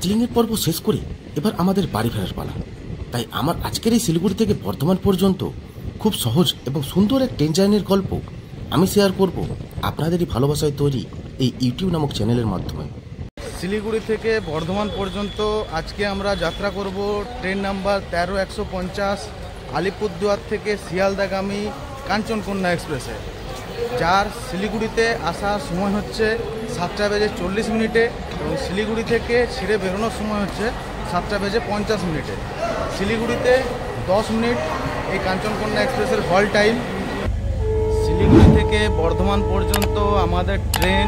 দার্জিলিংয়ের পর্ব শেষ করে এবার আমাদের বাড়ি ফেরার পালা। তাই আমার আজকের এই শিলিগুড়ি থেকে বর্ধমান পর্যন্ত খুব সহজ এবং সুন্দর এক ট্রেন জার্নির গল্প আমি শেয়ার করব আপনাদেরই ভালোবাসায় তৈরি এই ইউটিউব নামক চ্যানেলের মাধ্যমে। শিলিগুড়ি থেকে বর্ধমান পর্যন্ত আজকে আমরা যাত্রা করব ট্রেন নাম্বার 13-150 আলিপুরদুয়ার থেকে শিয়ালদাগামী কাঞ্চনকন্যা এক্সপ্রেসে, যার শিলিগুড়িতে আসার সময় হচ্ছে 7:40 এবং শিলিগুড়ি থেকে ছেড়ে বেরোনোর সময় হচ্ছে 7:50। শিলিগুড়িতে 10 মিনিট এই কাঞ্চনকন্যা এক্সপ্রেসের হল টাইম। শিলিগুড়ি থেকে বর্ধমান পর্যন্ত আমাদের ট্রেন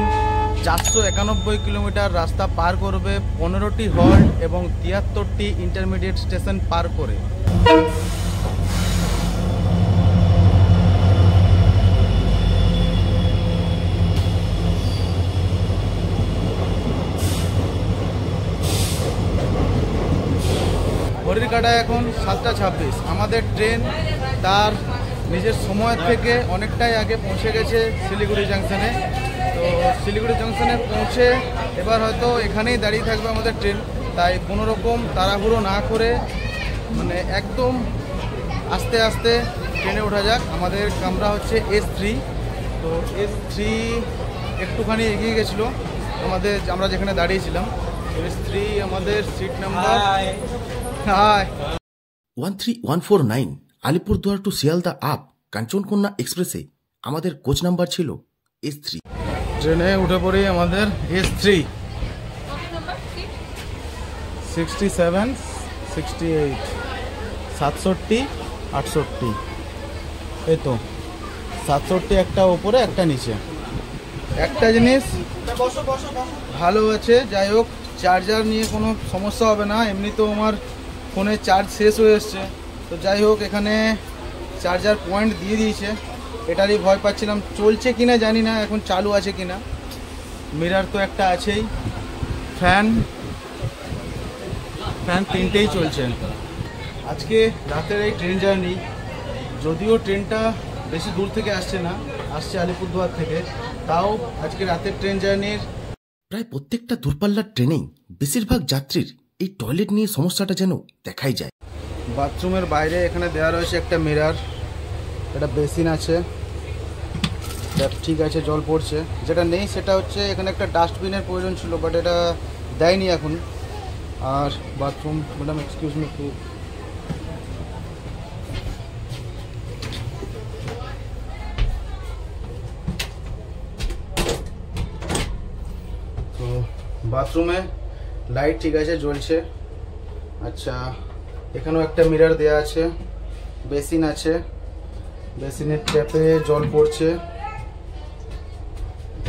491 কিলোমিটার রাস্তা পার করবে, 15টি হল্ট এবং 73টি ইন্টারমিডিয়েট স্টেশন পার করে। ঘড়ির কাঁটায় এখন 7:26। আমাদের ট্রেন তার নিজের সময় থেকে অনেকটাই আগে পৌঁছে গেছে শিলিগুড়ি জাংশনে। তো শিলিগুড়ি জাংশনে পৌঁছে এবার হয়তো এখানেই দাঁড়িয়ে থাকবে আমাদের ট্রেন। তাই কোনো রকম তাড়াহুড়ো না করে মানে একদম আস্তে আস্তে ট্রেনে ওঠা যাক। আমাদের কামরা হচ্ছে S3। তো S3 একটুখানি এগিয়ে গেছিলো আমরা যেখানে দাঁড়িয়েছিলাম। S3 আমাদের seat number 13149 Alipurduar to Sealdah up Kanchankanya এক্সপ্রেসে আমাদের কোচ নাম্বার ছিল S3। ট্রেনে উঠে পড়ি আমাদের S3 67 68 67 68। এই তো 67 একটা ওপরে একটা নিচে। একটা জিনিস ভালো আছে, যাই হোক চার্জার নিয়ে কোনো সমস্যা হবে না। এমনিতেও আমার ফোনে চার্জ শেষ হয়ে এসছে। তো যাই হোক এখানে চার্জার পয়েন্ট দিয়ে দিয়েছে, এটারই ভয় পাচ্ছিলাম চলছে কিনা জানি না, এখন চালু আছে কিনা। মিরার তো একটা আছেই, ফ্যান 3টেই চলছে। আজকে রাতের এই ট্রেন জার্নি, যদিও ট্রেনটা বেশি দূর থেকে আসছে না, আসছে আলিপুরদুয়ার থেকে, তাও আজকে রাতের ট্রেন জার্নির প্রায় প্রত্যেকটা দূরপাল্লার ট্রেনেই বেশিরভাগ যাত্রীর এই টয়লেট নিয়ে সমস্যাটা যেন দেখাই যায়। বাথরুমের বাইরে এখানে দেওয়া রয়েছে একটা মিরার, একটা বেসিন আছে, ঠিক আছে জল পড়ছে। যেটা নেই সেটা হচ্ছে এখানে একটা ডাস্টবিনের প্রয়োজন ছিল, বাট এটা দেয়নি এখন। আর বাথরুম, ম্যাডাম এক্সকিউজ মি একটু, তো বাথরুমে লাইট ঠিক আছে জ্বলছে। আচ্ছা এখানেও একটা মিরার দেয়া আছে, বেসিন আছে, বেসিনের ট্যাপে জল পড়ছে।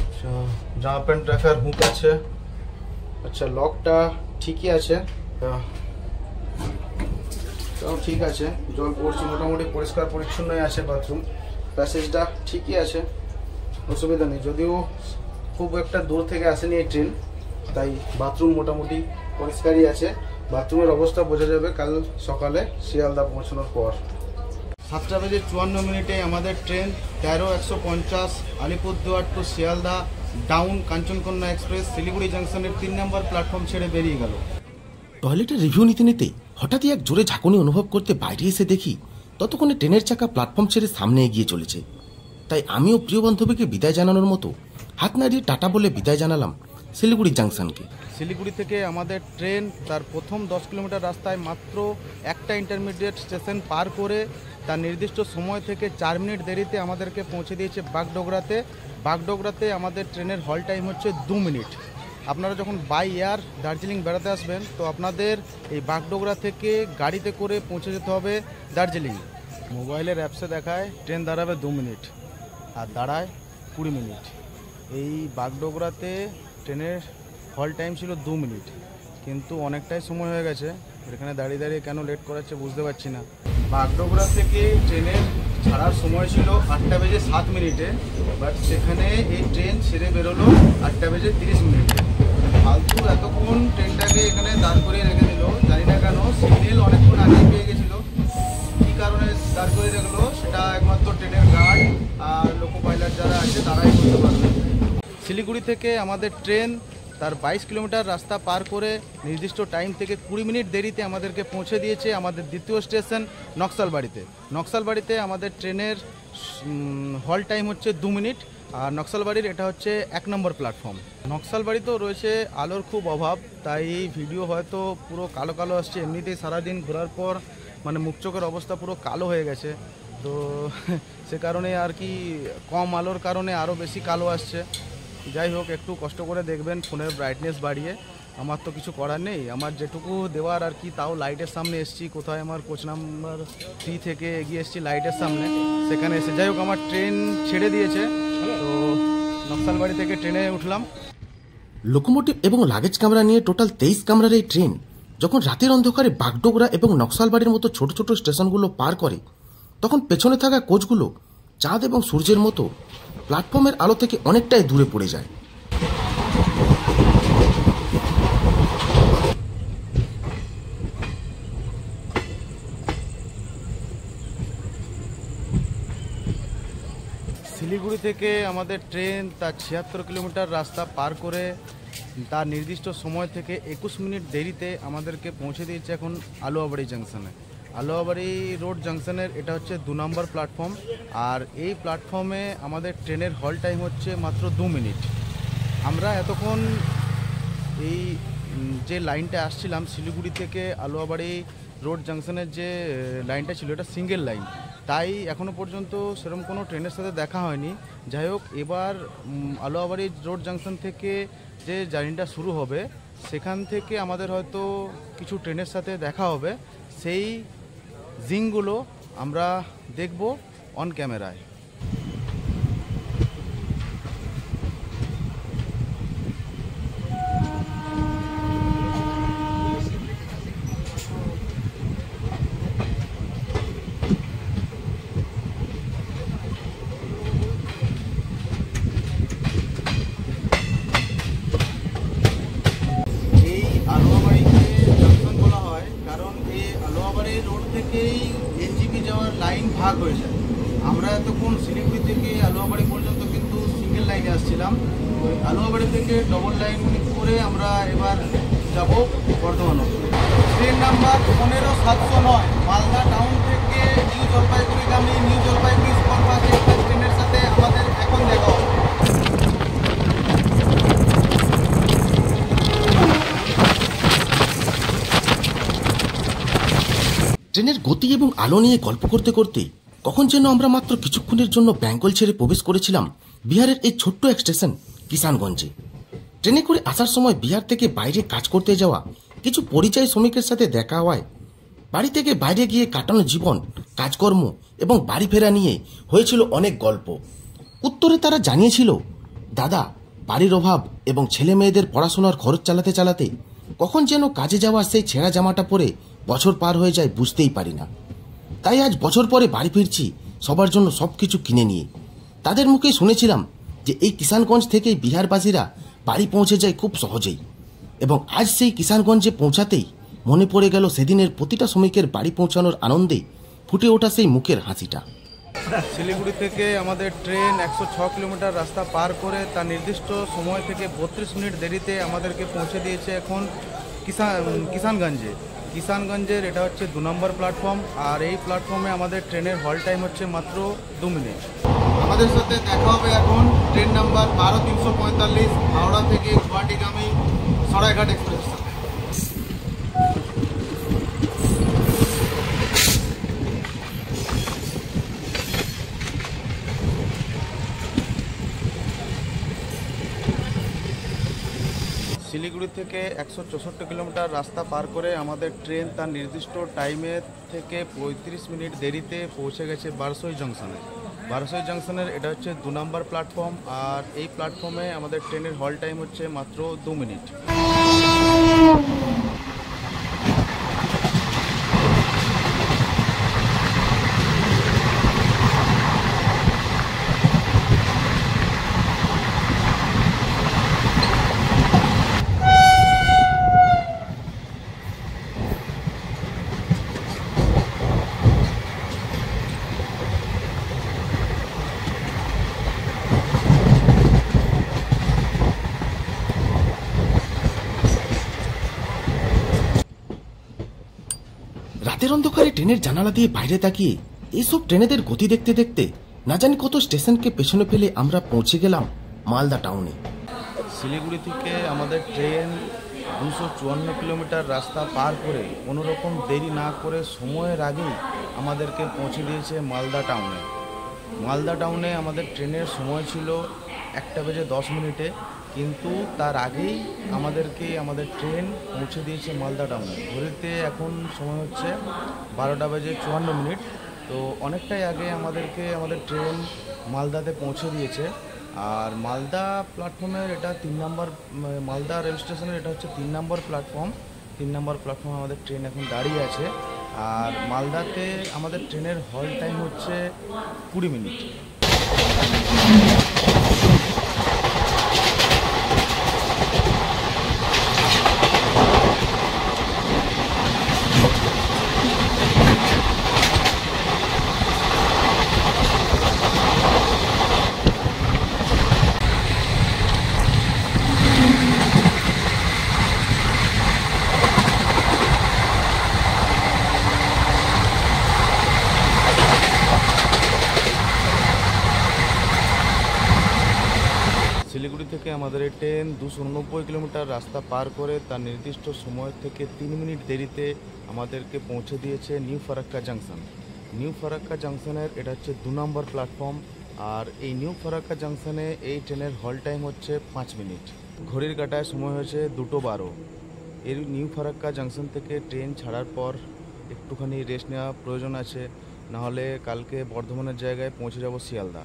আচ্ছা জামা প্যান্ট রাখার হুক আছে। আচ্ছা লকটা ঠিকই আছে, তাও ঠিক আছে, জল পড়ছে, মোটামুটি পরিষ্কার পরিচ্ছন্নই আছে বাথরুম। প্যাসেজটা ঠিকই আছে, অসুবিধা নেই। যদিও খুব একটা দূর থেকে আসেনি এই ট্রেন, তাই বাথরুম মোটামুটি পরিষ্কারই আছে। বাথরুমের অবস্থা বোঝা যাবে কাল সকালে শিয়ালদা পৌঁছানোর পর। 7:54 আমাদের train 13-150 Alipurduar to Sealdah down Kanchankanya express Siliguri জাংশনের 3 নম্বর প্ল্যাটফর্ম ছেড়ে বেরিয়ে গেল। টয়লেটের রিভিউ নিতে নিতে হঠাৎই এক জোরে ঝাঁকুনি অনুভব করতে বাইরে এসে দেখি ততক্ষণে ট্রেনের চাকা প্ল্যাটফর্ম ছেড়ে সামনে এগিয়ে চলেছে। তাই আমিও প্রিয় বান্ধবীকে বিদায় জানানোর মতো হাত নাড়িয়ে টাটা বলে বিদায় জানালাম শিলিগুড়ি জাংশনকে। শিলিগুড়ি থেকে আমাদের ট্রেন তার প্রথম 10 কিলোমিটার রাস্তায় মাত্র একটা ইন্টারমিডিয়েট স্টেশন পার করে তার নির্দিষ্ট সময় থেকে 4 মিনিট দেরিতে আমাদেরকে পৌঁছে দিয়েছে বাগডোগরাতে। বাগডোগরাতে আমাদের ট্রেনের হল টাইম হচ্ছে 2 মিনিট। আপনারা যখন বাই এয়ার দার্জিলিং বেড়াতে আসবেন তো আপনাদের এই বাগডোগরা থেকে গাড়িতে করে পৌঁছে যেতে হবে দার্জিলিং। মোবাইলের অ্যাপসে দেখায় ট্রেন দাঁড়াবে 2 মিনিট আর দাঁড়ায় 20 মিনিট। এই বাগডোগরাতে ট্রেনের হল টাইম ছিল 2 মিনিট, কিন্তু অনেকটাই সময় হয়ে গেছে। এখানে দাঁড়িয়ে দাঁড়িয়ে কেন লেট করাচ্ছে বুঝতে পারছি না। বাগডোগরা থেকে ট্রেনের ছাড়ার সময় ছিল 8:07, বাট সেখানে এই ট্রেন ছেড়ে বেরোলো 8:30। ফালতু এতক্ষণ ট্রেনটাকে এখানে দাঁড় করিয়ে রেখে দিল, জানি না কেন। সিগন্যাল অনেকক্ষণ আগে পেয়ে গেছিল, কী কারণে দাঁড় করিয়ে রাখলো সেটা একমাত্র ট্রেনের গার্ড আর লোকো পাইলট যারা আছে তারাই বলতে পারবে। শিলিগুড়ি থেকে আমাদের ট্রেন তার 22 কিলোমিটার রাস্তা পার করে নির্দিষ্ট টাইম থেকে 20 মিনিট দেরিতে আমাদেরকে পৌঁছে দিয়েছে আমাদের দ্বিতীয় স্টেশন নকশালবাড়িতে। নকশালবাড়িতে আমাদের ট্রেনের হল টাইম হচ্ছে 2 মিনিট, আর নকশালবাড়ির এটা হচ্ছে 1 নম্বর প্ল্যাটফর্ম। নকশালবাড়িতেও রয়েছে আলোর খুব অভাব, তাই এই ভিডিও হয়তো পুরো কালো কালো আসছে। এমনিতেই সারাদিন ঘোরার পর মানে মুখ চোখের অবস্থা পুরো কালো হয়ে গেছে, তো সে কারণে আর কি কম আলোর কারণে আরও বেশি কালো আসছে। যাই হোক, একটু কষ্ট করে দেখবেন, ফোনের ব্রাইটনেস বাড়িয়ে। আমার তো কিছু করার নেই, আমার যেটুকু দেওয়ার আর কি, তাও লাইটের সামনে এসেছি। কোথায় আমার কোচ নাম্বার 3 থেকে এগিয়ে এসেছি লাইটের সামনে, সেখানে এসে যাই হোক আমার ট্রেন ছেড়ে দিয়েছে, তো নকশালবাড়ি থেকে ট্রেনে উঠলাম। লোকোমোটিভ এবং লাগেজ কামরা নিয়ে টোটাল 23 কামরার এই ট্রেন যখন রাতের অন্ধকারে বাগডোগরা এবং নকশালবাড়ির মতো ছোট ছোট স্টেশনগুলো পার করে, তখন পেছনে থাকা কোচগুলো চাঁদ এবং সূর্যের মতো প্ল্যাটফর্মের আলো থেকে অনেকটাই দূরে পড়ে যায়। শিলিগুড়ি থেকে আমাদের ট্রেন তার 76 কিলোমিটার রাস্তা পার করে তার নির্দিষ্ট সময় থেকে 21 মিনিট দেরিতে আমাদেরকে পৌঁছে দিয়েছে এখন আলুয়াবাড়ি জাংশনে। আলুয়াবাড়ি রোড জাংশনের এটা হচ্ছে 2 নম্বর প্ল্যাটফর্ম, আর এই প্ল্যাটফর্মে আমাদের ট্রেনের হল টাইম হচ্ছে মাত্র 2 মিনিট। আমরা এতক্ষণ এই যে লাইনটা আসছিলাম শিলিগুড়ি থেকে আলুয়াবাড়ি রোড জাংশনের যে লাইনটা ছিল, এটা সিঙ্গেল লাইন, তাই এখনও পর্যন্ত সেরকম কোনো ট্রেনের সাথে দেখা হয়নি। যাই হোক, এবার আলুয়াবাড়ি রোড জাংশন থেকে যে জার্নিটা শুরু হবে, সেখান থেকে আমাদের হয়তো কিছু ট্রেনের সাথে দেখা হবে। সেই জিংগুলো আমরা দেখব অন ক্যামেরায়। ভাগ হয়ে যায়। আমরা এতক্ষণ শিলিগুড়ি থেকে আলুয়াবাড়ি পর্যন্ত কিন্তু সিঙ্গেল লাইনে আসছিলাম, তো আলুয়াবাড়ি থেকে ডবল লাইন করে আমরা এবার যাব Bardhaman. Train number 15709 Malda town থেকে নিউ জলপাইগুড়িগামী নিউ জলপাইগুড়ি সুপারফাস্ট এক্সপ্রেস ট্রেনের সাথে আমাদের এখন দেখা হবে। ট্রেনের গতি এবং আলো নিয়ে গল্প করতে করতে কখন যেন আমরা মাত্র কিছুক্ষণের জন্য বেঙ্গল ছেড়ে প্রবেশ করেছিলাম বিহারের এই ছোট্ট এক স্টেশন কিষানগঞ্জে। ট্রেনে করে আসার সময় বিহার থেকে বাইরে কাজ করতে যাওয়া কিছু পরিযায়ী শ্রমিকের সাথে দেখা হওয়ায় বাড়ি থেকে বাইরে গিয়ে কাটানো জীবন, কাজকর্ম এবং বাড়ি ফেরা নিয়ে হয়েছিল অনেক গল্প। উত্তরে তারা জানিয়েছিল, দাদা, বাড়ির অভাব এবং ছেলে মেয়েদের পড়াশোনার খরচ চালাতে চালাতে কখন যেন কাজে যাওয়ার সেই ছেঁড়া জামাটা পরে বছর পার হয়ে যায় বুঝতেই পারি না। তাই আজ বছর পরে বাড়ি ফিরছি সবার জন্য সবকিছু কিনে নিয়ে। তাদের মুখে শুনেছিলাম যে এই কিষানগঞ্জ থেকেই বিহারবাসীরা বাড়ি পৌঁছে যায় খুব সহজেই, এবং আজ সেই কিষানগঞ্জে পৌঁছাতেই মনে পড়ে গেল সেদিনের প্রতিটা শ্রমিকের বাড়ি পৌঁছানোর আনন্দে ফুটে ওঠা সেই মুখের হাসিটা। শিলিগুড়ি থেকে আমাদের ট্রেন 106 কিলোমিটার রাস্তা পার করে তার নির্দিষ্ট সময় থেকে 32 মিনিট দেরিতে আমাদেরকে পৌঁছে দিয়েছে এখন কিষানগঞ্জে। কিষানগঞ্জের এটা হচ্ছে 2 নম্বর প্ল্যাটফর্ম, আর এই প্ল্যাটফর্মে আমাদের ট্রেনের হল টাইম হচ্ছে মাত্র 2 মিনিট। আমাদের সাথে দেখা হবে এখন ট্রেন নাম্বার 12345 হাওড়া থেকে গুয়াহাটিগামী সরাইঘাট এক্সপ্রেস। শিলিগুড়ি থেকে 164 কিলোমিটার রাস্তা পার করে আমাদের ট্রেন তার নির্দিষ্ট টাইমের থেকে 35 মিনিট দেরিতে পৌঁছে গেছে বারসই জংশনে। বারসই জংশনের এটা হচ্ছে 2 নম্বর প্ল্যাটফর্ম, আর এই প্ল্যাটফর্মে আমাদের ট্রেনের হল টাইম হচ্ছে মাত্র 2 মিনিট। রাতের অন্ধকারে ট্রেনের জানালা দিয়ে বাইরে তাকিয়ে এইসব ট্রেনেদের গতি দেখতে দেখতে না জানি কত স্টেশনকে পেছনে ফেলে আমরা পৌঁছে গেলাম মালদা টাউনে। শিলিগুড়ি থেকে আমাদের ট্রেন 254 কিলোমিটার রাস্তা পার করে কোনোরকম দেরি না করে সময়ের আগেই আমাদেরকে পৌঁছে দিয়েছে মালদা টাউনে। মালদা টাউনে আমাদের ট্রেনের সময় ছিল 1:10, কিন্তু তার আগেই আমাদের ট্রেন পৌঁছে দিয়েছে মালদা টাউনে। ঘড়িতে এখন সময় হচ্ছে 12:54। তো অনেকটাই আগে আমাদের ট্রেন মালদাতে পৌঁছে দিয়েছে। আর মালদা প্ল্যাটফর্মের এটা 3 নম্বর, মালদা রেল স্টেশনের এটা হচ্ছে 3 নম্বর প্ল্যাটফর্ম। 3 নম্বর প্ল্যাটফর্মে আমাদের ট্রেন এখন দাঁড়িয়ে আছে। আর মালদাতে আমাদের ট্রেনের হল্ট টাইম হচ্ছে 20 মিনিট। শিলিগুড়ি থেকে আমাদের এই ট্রেন 289 কিলোমিটার রাস্তা পার করে তার নির্দিষ্ট সময় থেকে 3 মিনিট দেরিতে আমাদেরকে পৌঁছে দিয়েছে new Farakka junction. New Farakka জাংশনের এটা হচ্ছে 2 নম্বর প্ল্যাটফর্ম। আর এই নিউ ফারাক্কা জাংশনে এই ট্রেনের হল্ট টাইম হচ্ছে 5 মিনিট। ঘড়ির কাঁটায় সময় হয়েছে 2:12। এর নিউ ফারাক্কা জাংশন থেকে ট্রেন ছাড়ার পর একটুখানি রেস্ট নেওয়া প্রয়োজন আছে, নাহলে কালকে বর্ধমানের জায়গায় পৌঁছে যাব শিয়ালদা।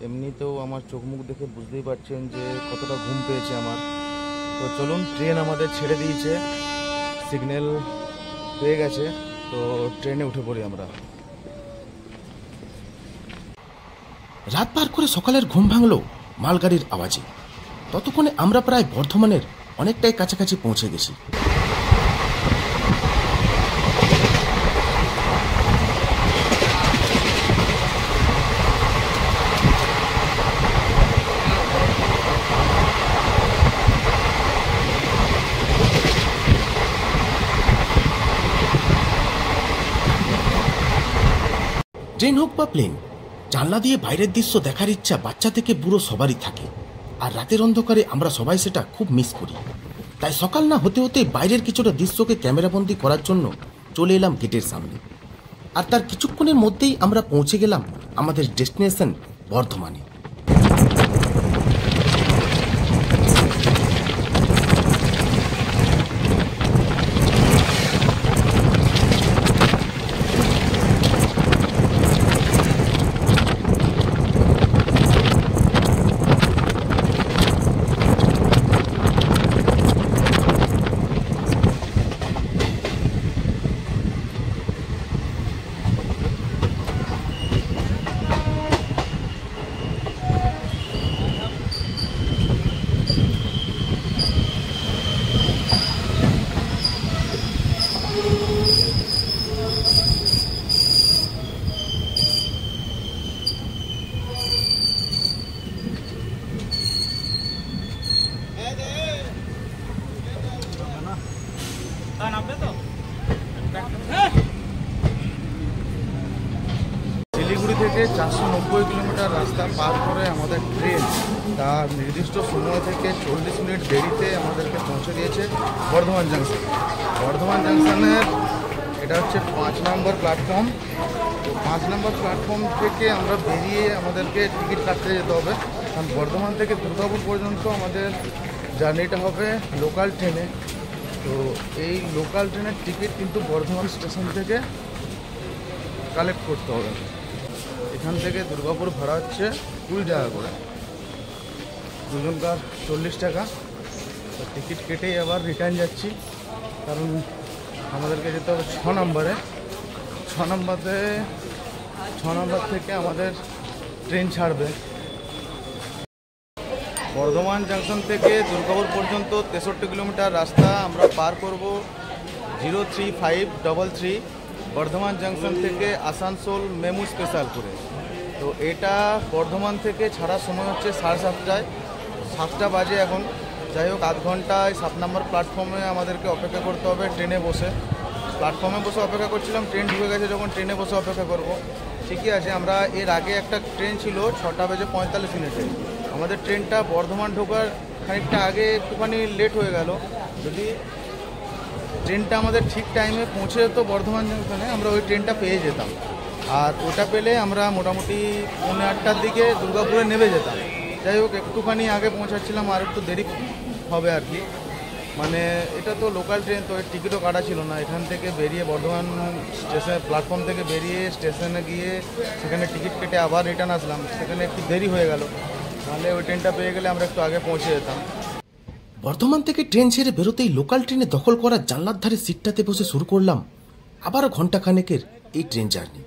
এমনিতেও আমার চোখ মুখ দেখে বুঝতেই পারছেন যে কতটা ঘুম পেয়েছে আমার। তো চলুন, ট্রেন আমাদের ছেড়ে দিয়েছে, সিগন্যাল পেয়ে গেছে, তো ট্রেনে উঠে পড়ি আমরা। রাত পার করে সকালের ঘুম ভাঙল মালগাড়ির আওয়াজে। ততক্ষণে আমরা প্রায় বর্ধমানের অনেকটাই কাছাকাছি পৌঁছে গেছি। ট্রেন হোক বা প্লেন, জানলা দিয়ে বাইরের দৃশ্য দেখার ইচ্ছা বাচ্চা থেকে বুড়ো সবারই থাকে। আর রাতের অন্ধকারে আমরা সবাই সেটা খুব মিস করি। তাই সকাল না হতে হতে বাইরের কিছুটা দৃশ্যকে ক্যামেরাবন্দি করার জন্য চলে এলাম গেটের সামনে। আর তার কিছুক্ষণের মধ্যেই আমরা পৌঁছে গেলাম আমাদের ডেস্টিনেশন বর্ধমানে। শিলিগুড়ি থেকে 490 কিলোমিটার রাস্তা পার করে আমাদের ট্রেন তার নির্দিষ্ট সময় থেকে 40 মিনিট দেরিতে আমাদেরকে পৌঁছে দিয়েছে বর্ধমান জাংশন। বর্ধমান জাংশনের এটা হচ্ছে 5 নম্বর প্ল্যাটফর্ম। তো 5 নম্বর প্ল্যাটফর্ম থেকে আমরা বেরিয়ে আমাদেরকে টিকিট কাটতে যেতে হবে, কারণ বর্ধমান থেকে দুর্গাপুর পর্যন্ত আমাদের জার্নিটা হবে লোকাল ট্রেনে। তো এই লোকাল ট্রেনের টিকিট কিন্তু বর্ধমান স্টেশন থেকে কালেক্ট করতে হবে। এখান থেকে দুর্গাপুর ভাড়া হচ্ছে 20 টাকা করে, দুজনকার 40 টাকা। তো টিকিট কেটেই আবার রিটার্ন যাচ্ছি, কারণ আমাদেরকে যেতে হবে 6 নম্বরে। 6 নম্বর থেকে আমাদের ট্রেন ছাড়বে। বর্ধমান জাংশন থেকে দুর্গাপুর পর্যন্ত 63 কিলোমিটার রাস্তা আমরা পার করব 03533 বর্ধমান জাংশন থেকে আসানসোল মেমু স্পেশাল করে। তো এটা বর্ধমান থেকে ছাড়ার সময় হচ্ছে 7:30টায়, 7টা বাজে এখন। যাই হোক, আধ ঘন্টায় 7 নম্বর প্ল্যাটফর্মে আমাদেরকে অপেক্ষা করতে হবে ট্রেনে বসে। প্ল্যাটফর্মে বসে অপেক্ষা করছিলাম, ট্রেন ঢুকে গেছে, যখন ট্রেনে বসে অপেক্ষা করব ঠিকই আছে। আমরা এর আগে একটা ট্রেন ছিল 6:45 আমাদের ট্রেনটা বর্ধমান ঢোকার খানিকটা আগে একটুখানি লেট হয়ে গেল। যদি ট্রেনটা আমাদের ঠিক টাইমে পৌঁছে যেত বর্ধমান জংশনে, আমরা ওই ট্রেনটা পেয়ে যেতাম। আর ওটা পেলে আমরা মোটামুটি 8:30টার দিকে দুর্গাপুরে নেমে যেতাম। যাই হোক, একটুখানি আগে পৌঁছাচ্ছিলাম, আর একটু দেরি হবে আর কি। মানে এটা তো লোকাল ট্রেন, তো এর টিকিটও কাটা ছিল না। এখান থেকে বেরিয়ে বর্ধমান স্টেশন প্ল্যাটফর্ম থেকে বেরিয়ে স্টেশনে গিয়ে সেখানে টিকিট কেটে আবার রিটার্ন আসলাম, সেখানে একটু দেরি হয়ে গেল। তাহলে ওই ট্রেনটা পেয়ে গেলে আমরা একটু আগে পৌঁছে যেতাম। বর্ধমান থেকে ট্রেন ছেড়ে বেরোতেই লোকাল ট্রেনে দখল করা জানলার ধারে সিটটাতে বসে শুরু করলাম আবারও ঘণ্টাখানেকের এই ট্রেন জার্নি।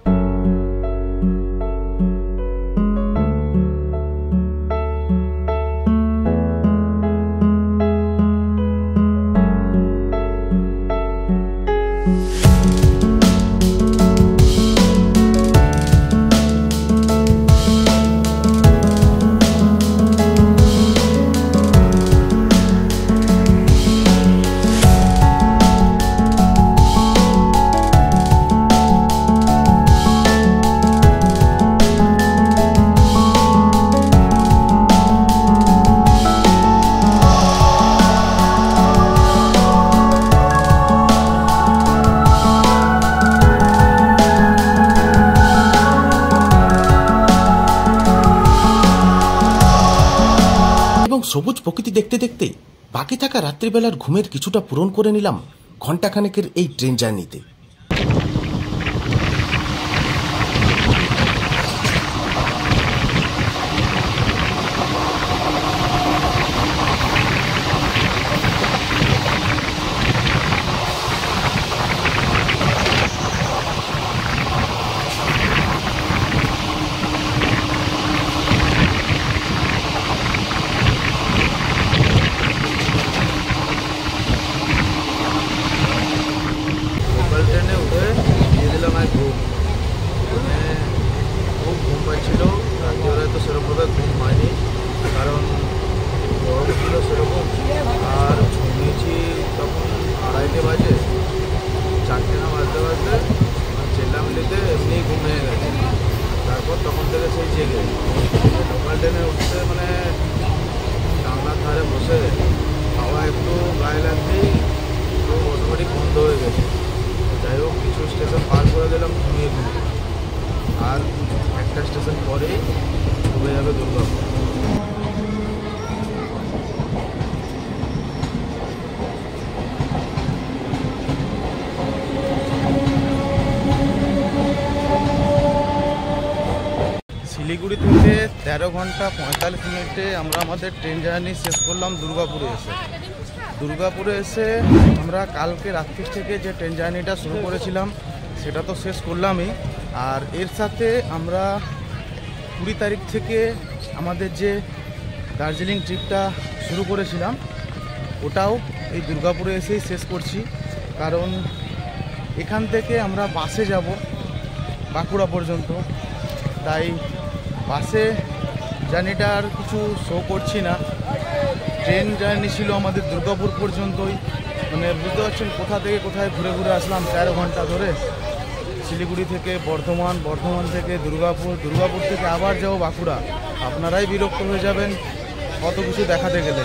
সবুজ প্রকৃতি দেখতে দেখতে বাকি থাকা রাত্রিবেলার ঘুমের কিছুটা পূরণ করে নিলাম ঘণ্টাখানেকের এই ট্রেন জার্নিতে। তখন থেকে সেই জেগে লোকাল ট্রেনে উঠতে মানে জানলার ধারে বসে হাওয়া একটু গায়ে লাগতেই তো অটোমেটিক বন্ধ হয়ে গেছে। যাই হোক, কিছু স্টেশন পার করে দিলাম ঘুমিয়ে ঘুমিয়ে, আর একটা স্টেশন পরেই ডুবে যাবে দুর্গাপুর। শিলিগুড়ি থেকে 13 ঘন্টা 45 মিনিটে আমরা আমাদের ট্রেন জার্নি শেষ করলাম দুর্গাপুরে এসে আমরা কালকে রাত্রি থেকে যে ট্রেন জার্নিটা শুরু করেছিলাম সেটা তো শেষ করলামই। আর এর সাথে আমরা 20 তারিখ থেকে আমাদের যে দার্জিলিং ট্রিপটা শুরু করেছিলাম ওটাও এই দুর্গাপুরে এসেই শেষ করছি। কারণ এখান থেকে আমরা বাসে যাব বাঁকুড়া পর্যন্ত, তাই বাসে জার্নিটা আর কিছু শো করছি না। ট্রেন জার্নি ছিল আমাদের দুর্গাপুর পর্যন্তই। মানে বুঝতে পারছেন কোথা থেকে কোথায় ঘুরে ঘুরে আসলাম 13 ঘন্টা ধরে। শিলিগুড়ি থেকে বর্ধমান, বর্ধমান থেকে দুর্গাপুর থেকে আবার যাবো বাঁকুড়া। আপনারাই বিরক্ত হয়ে যাবেন কত কিছু দেখাতে গেলে,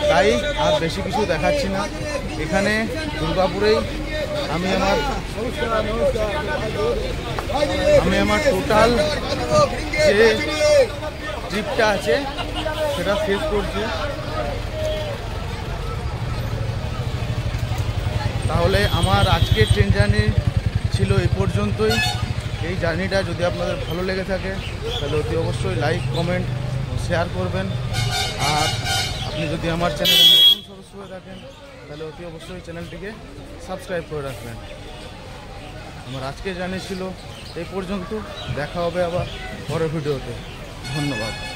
তাই আর বেশি কিছু দেখাচ্ছি না। এখানে দুর্গাপুরেই আমি আমার টোটাল যে ট্রিপটা আছে সেটা শেষ করছি। তাহলে আমার আজকের ট্রেন জার্নি ছিল এই পর্যন্তই। এই জার্নিটা যদি আপনাদের ভালো লেগে থাকে তাহলে অতি অবশ্যই লাইক, কমেন্ট, শেয়ার করবেন। আর আপনি যদি আমার চ্যানেলে নতুন সদস্য হয়ে থাকেন তাহলে অতি অবশ্যই চ্যানেলটিকে সাবস্ক্রাইব করে রাখবেন। আমার আজকের জার্নি ছিল এই পর্যন্ত। দেখা হবে আবার পরের ভিডিওতে। ধন্যবাদ।